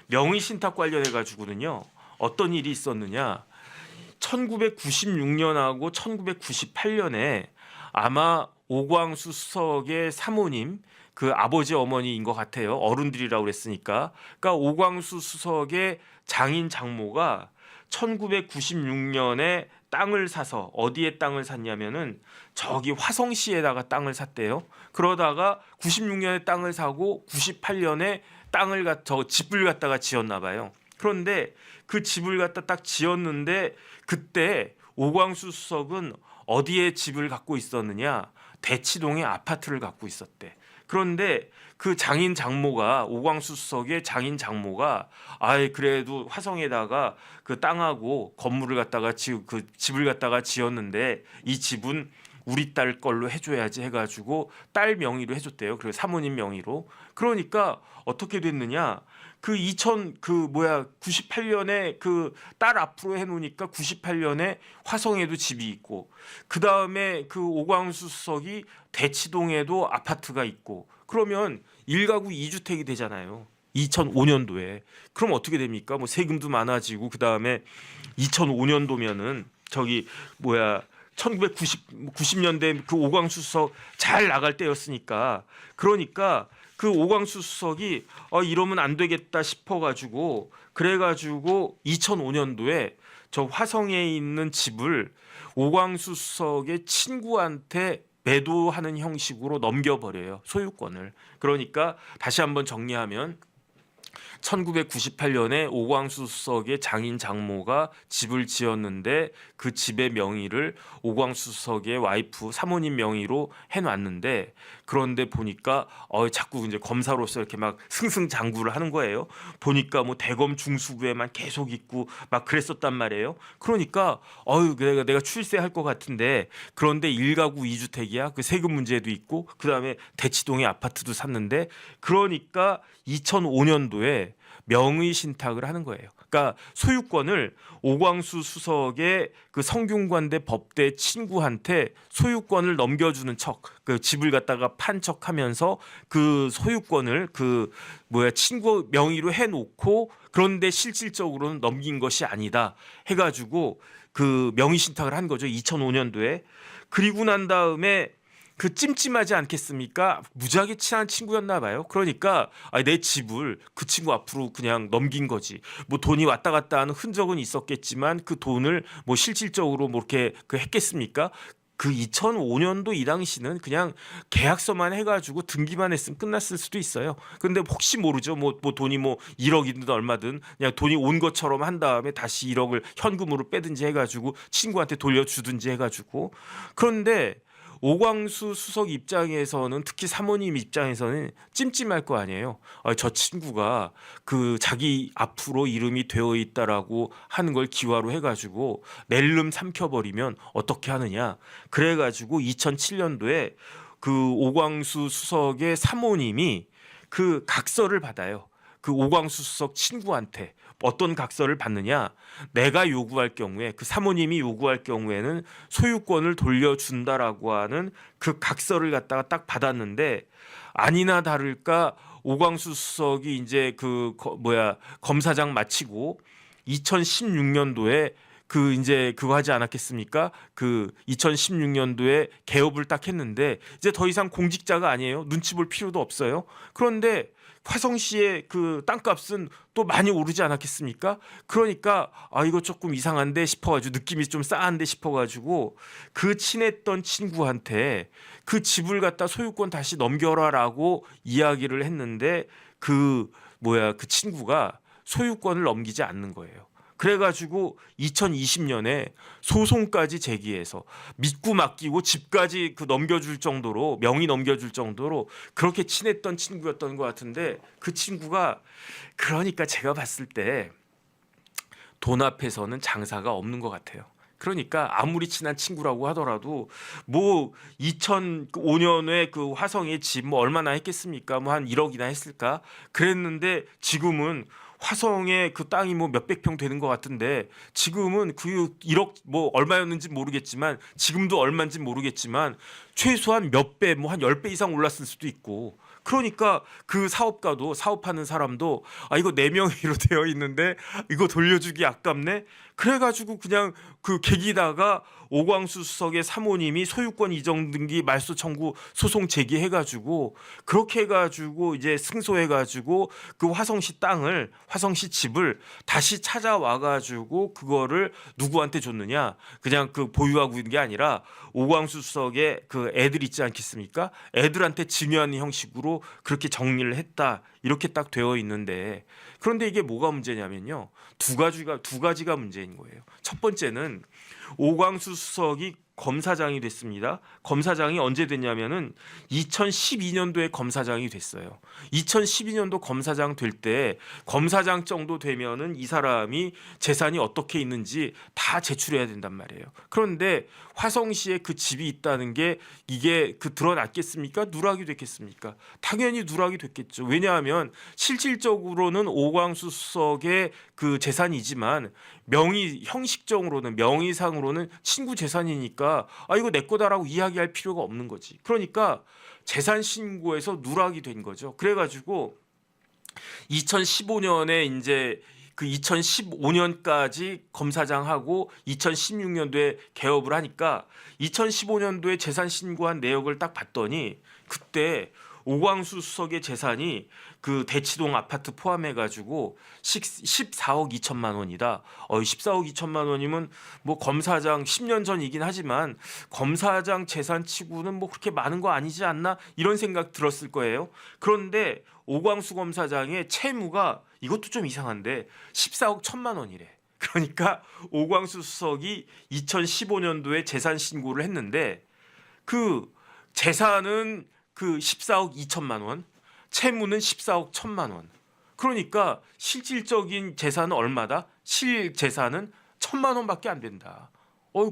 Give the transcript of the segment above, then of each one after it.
명의신탁 관련해 가지고는요. 어떤 일이 있었느냐? 1996년하고 1998년에 아마 오광수 수석의 사모님 그 아버지 어머니인 것 같아요. 어른들이라고 그랬으니까. 그러니까 오광수 수석의 장인 장모가 1996년에 땅을 사서 어디에 땅을 샀냐면은 저기 화성시에다가 땅을 샀대요. 그러다가 96년에 땅을 사고 98년에 집을 갖다가 지었나 봐요. 그런데 그 집을 갖다 딱 지었는데 그때 오광수 수석은 어디에 집을 갖고 있었느냐? 대치동에 아파트를 갖고 있었대. 그런데 그 장인 장모가 오광수 수석의 장인 장모가 아예 그래도 화성에다가 그 땅하고 건물을 갖다가 그 집을 갖다가 지었는데 이 집은 우리 딸 걸로 해줘야지 해가지고 딸 명의로 해줬대요. 그리고 사모님 명의로. 그러니까 어떻게 됐느냐? 98년에 그 딸 앞으로 해놓으니까 98년에 화성에도 집이 있고 그 다음에 그 오광수 수석이 대치동에도 아파트가 있고 그러면 1가구 2주택이 되잖아요. 2005년도에. 그럼 어떻게 됩니까? 뭐 세금도 많아지고 그 다음에 2005년도면은 1990년대 그 오광수 수석 잘 나갈 때였으니까 그러니까 그 오광수 수석이 이러면 안 되겠다 싶어가지고 그래가지고 2005년도에 저 화성에 있는 집을 오광수 수석의 친구한테 매도하는 형식으로 넘겨버려요. 소유권을. 그러니까 다시 한번 정리하면 1998년에 오광수 수석의 장인 장모가 집을 지었는데 그 집의 명의를 오광수 수석의 와이프 사모님 명의로 해놨는데 그런데 보니까 자꾸 이제 검사로서 이렇게 막 승승장구를 하는 거예요. 보니까 뭐 대검 중수부에만 계속 있고 막 그랬었단 말이에요. 그러니까 내가 출세할 것 같은데 그런데 1가구 2주택이야. 그 세금 문제도 있고 그다음에 대치동에 아파트도 샀는데 그러니까 2005년도에 명의 신탁을 하는 거예요. 그러니까 소유권을 오광수 수석의 그 성균관대 법대 친구한테 소유권을 넘겨주는 척, 그 집을 갖다가 판 척하면서 그 소유권을 친구 명의로 해놓고 그런데 실질적으로는 넘긴 것이 아니다 해가지고 그 명의 신탁을 한 거죠. 2005년도에. 그리고 난 다음에 그 찜찜하지 않겠습니까? 무지하게 친한 친구였나 봐요. 그러니까 내 집을 그 친구 앞으로 그냥 넘긴 거지. 뭐 돈이 왔다 갔다 하는 흔적은 있었겠지만 그 돈을 뭐 실질적으로 뭐 이렇게 했겠습니까? 그 2005년도 이 당시는 그냥 계약서만 해가지고 등기만 했으면 끝났을 수도 있어요. 근데 혹시 모르죠. 뭐 돈이 뭐 1억이든 얼마든 그냥 돈이 온 것처럼 한 다음에 다시 1억을 현금으로 빼든지 해가지고 친구한테 돌려주든지 해가지고. 그런데 오광수 수석 입장에서는 특히 사모님 입장에서는 찜찜할 거 아니에요. 저 친구가 그 자기 앞으로 이름이 되어 있다라고 하는 걸 기화로 해가지고 낼름 삼켜버리면 어떻게 하느냐. 그래가지고 2007년도에 그 오광수 수석의 사모님이 그 각서를 받아요. 그 오광수 수석 친구한테. 어떤 각서를 받느냐? 내가 요구할 경우에 그 사모님이 요구할 경우에는 소유권을 돌려준다라고 하는 그 각서를 갖다가 딱 받았는데 아니나 다를까 오광수 수석이 이제 검사장 마치고 2016년도에 이제 그거 하지 않았겠습니까? 2016년도에 개업을 딱 했는데 이제 더 이상 공직자가 아니에요. 눈치 볼 필요도 없어요. 그런데 화성시의 그 땅값은 또 많이 오르지 않았겠습니까? 그러니까 이거 조금 이상한데 싶어가지고 느낌이 좀 싸한데 싶어가지고 그 친했던 친구한테 그 집을 갖다 소유권 다시 넘겨라라고 이야기를 했는데 그 친구가 소유권을 넘기지 않는 거예요. 그래가지고 2020년에 소송까지 제기해서 믿고 맡기고 집까지 넘겨줄 정도로 명의 넘겨줄 정도로 그렇게 친했던 친구였던 것 같은데 그 친구가 그러니까 제가 봤을 때 돈 앞에서는 장사가 없는 것 같아요. 그러니까 아무리 친한 친구라고 하더라도 뭐 2005년에 그 화성의 집 뭐 얼마나 했겠습니까? 뭐 한 1억이나 했을까? 그랬는데 지금은 화성에 그 땅이 뭐 몇백 평 되는 것 같은데 지금은 그 1억 뭐 얼마였는지 모르겠지만 지금도 얼마인지 모르겠지만 최소한 몇 배, 뭐 한 10배 이상 올랐을 수도 있고 그러니까 그 사업가도 사업하는 사람도 아 이거 내 명의로 되어 있는데 이거 돌려주기 아깝네. 그래가지고 그냥 그 계기다가 오광수 수석의 사모님이 소유권 이전 등기 말소 청구 소송 제기해가지고 그렇게 해가지고 이제 승소해가지고 그 화성시 땅을 화성시 집을 다시 찾아와가지고 그거를 누구한테 줬느냐? 그냥 그 보유하고 있는 게 아니라 오광수 수석의 그 애들 있지 않겠습니까? 애들한테 증여하는 형식으로 그렇게 정리를 했다. 이렇게 딱 되어 있는데 그런데 이게 뭐가 문제냐면요. 두 가지가 문제인 거예요. 첫 번째는 오광수 수석이 검사장이 됐습니다. 검사장이 언제 됐냐면은 2012년도에 검사장이 됐어요. 2012년도 검사장 될 때 검사장 정도 되면은 이 사람이 재산이 어떻게 있는지 다 제출해야 된단 말이에요. 그런데 화성시에 그 집이 있다는 게 이게 그 드러났겠습니까? 누락이 됐겠습니까? 당연히 누락이 됐겠죠. 왜냐하면 실질적으로는 오광수 수석의 그 재산이지만 명의 형식적으로는 명의상으로는 친구 재산이니까 아 이거 내 거다라고 이야기할 필요가 없는 거지. 그러니까 재산 신고에서 누락이 된 거죠. 그래가지고 2015년에 이제 그 2015년까지 검사장하고 2016년도에 개업을 하니까 2015년도에 재산 신고한 내역을 딱 봤더니 그때 오광수 수석의 재산이 그 대치동 아파트 포함해 가지고 14억 2천만 원이다. 14억 2천만 원이면 뭐 검사장 10년 전이긴 하지만 검사장 재산 치고는 뭐 그렇게 많은 거 아니지 않나 이런 생각 들었을 거예요. 그런데 오광수 검사장의 채무가 이것도 좀 이상한데 14억 1천만 원이래. 그러니까 오광수 수석이 2015년도에 재산 신고를 했는데 그 재산은 그 14억 2천만 원, 채무는 14억 1천만 원. 그러니까 실질적인 재산은 얼마다? 실재산은 1천만 원밖에 안 된다.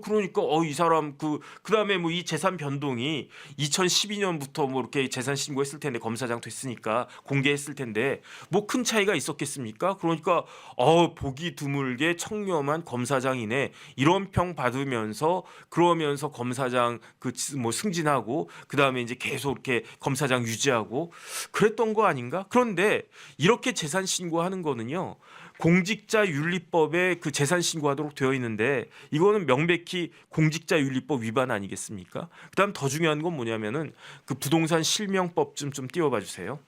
그러니까 이 사람 그다음에 뭐 이 재산 변동이 2012년부터 뭐 이렇게 재산 신고했을 텐데 검사장 됐으니까 공개했을 텐데 뭐 큰 차이가 있었겠습니까? 그러니까 보기 드물게 청렴한 검사장이네 이런 평 받으면서 그러면서 검사장 그 뭐 승진하고 그다음에 이제 계속 이렇게 검사장 유지하고 그랬던 거 아닌가? 그런데 이렇게 재산 신고하는 거는요. 공직자윤리법에 그 재산 신고하도록 되어 있는데 이거는 명백히 공직자윤리법 위반 아니겠습니까? 그다음 더 중요한 건 뭐냐면은 그 부동산 실명법 좀 띄워봐 주세요.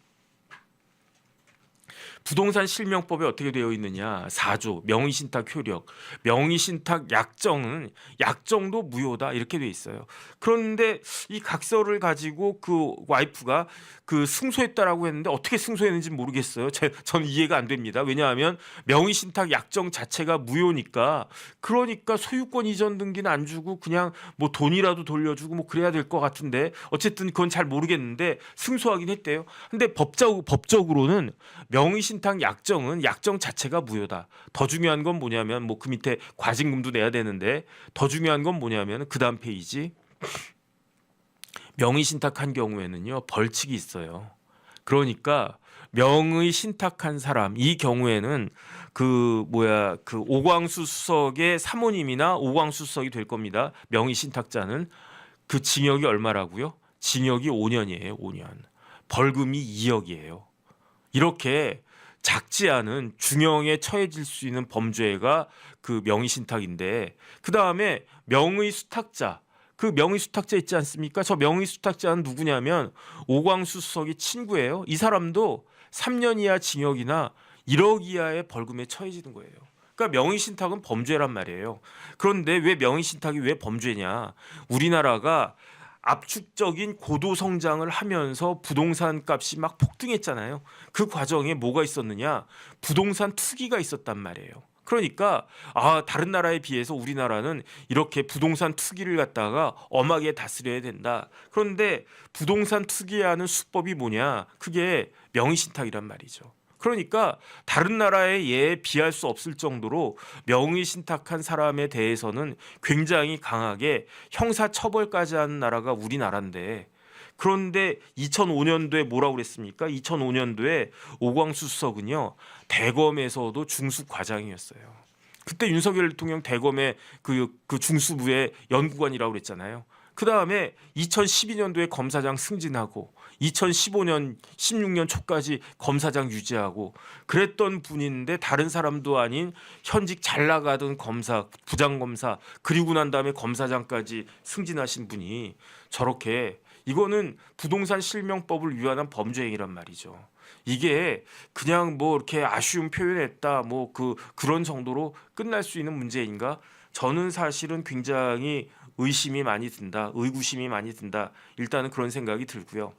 부동산 실명법에 어떻게 되어 있느냐 4조 명의신탁 효력 명의신탁 약정은 약정도 무효다 이렇게 돼 있어요. 그런데 이 각서를 가지고 그 와이프가 그 승소했다라고 했는데 어떻게 승소했는지 모르겠어요. 저는 이해가 안 됩니다. 왜냐하면 명의신탁 약정 자체가 무효니까 그러니까 소유권 이전 등기는 안 주고 그냥 뭐 돈이라도 돌려주고 뭐 그래야 될 것 같은데 어쨌든 그건 잘 모르겠는데 승소하긴 했대요. 근데 법적으로는 명의신탁 약정은 약정 자체가 무효다. 더 중요한 건 뭐냐면 뭐 그 밑에 과징금도 내야 되는데 더 중요한 건 뭐냐면 그 다음 페이지 명의신탁한 경우에는요 벌칙이 있어요. 그러니까 명의신탁한 사람 이 경우에는 그 오광수 수석의 사모님이나 오광수 수석이 될 겁니다. 명의신탁자는 그 징역이 얼마라고요? 징역이 5년이에요. 5년. 벌금이 2억이에요. 이렇게 작지 않은 중형에 처해질 수 있는 범죄가 그 명의신탁인데 그 다음에 명의수탁자 그 명의수탁자 있지 않습니까? 저 명의수탁자는 누구냐면 오광수 수석의 친구예요. 이 사람도 3년 이하 징역이나 1억 이하의 벌금에 처해지는 거예요. 그러니까 명의신탁은 범죄란 말이에요. 그런데 왜 명의신탁이 왜 범죄냐? 우리나라가 압축적인 고도 성장을 하면서 부동산 값이 막 폭등했잖아요. 그 과정에 뭐가 있었느냐? 부동산 투기가 있었단 말이에요. 그러니까 다른 나라에 비해서 우리나라는 이렇게 부동산 투기를 갖다가 엄하게 다스려야 된다. 그런데 부동산 투기하는 수법이 뭐냐? 그게 명의신탁이란 말이죠. 그러니까 다른 나라에 얘에 비할 수 없을 정도로 명의신탁한 사람에 대해서는 굉장히 강하게 형사처벌까지 하는 나라가 우리나라인데 그런데 2005년도에 뭐라고 그랬습니까? 2005년도에 오광수 수석은요 대검에서도 중수과장이었어요. 그때 윤석열 대통령 대검의 그 중수부의 연구관이라고 그랬잖아요. 그 다음에 2012년도에 검사장 승진하고 2015년 16년 초까지 검사장 유지하고 그랬던 분인데 다른 사람도 아닌 현직 잘 나가던 검사, 부장검사 그리고 난 다음에 검사장까지 승진하신 분이 저렇게 이거는 부동산 실명법을 위반한 범죄 행위란 말이죠. 이게 그냥 뭐 이렇게 아쉬움 표현했다 뭐 그런 정도로 끝날 수 있는 문제인가? 저는 사실은 굉장히 의심이 많이 든다. 의구심이 많이 든다. 일단은 그런 생각이 들고요.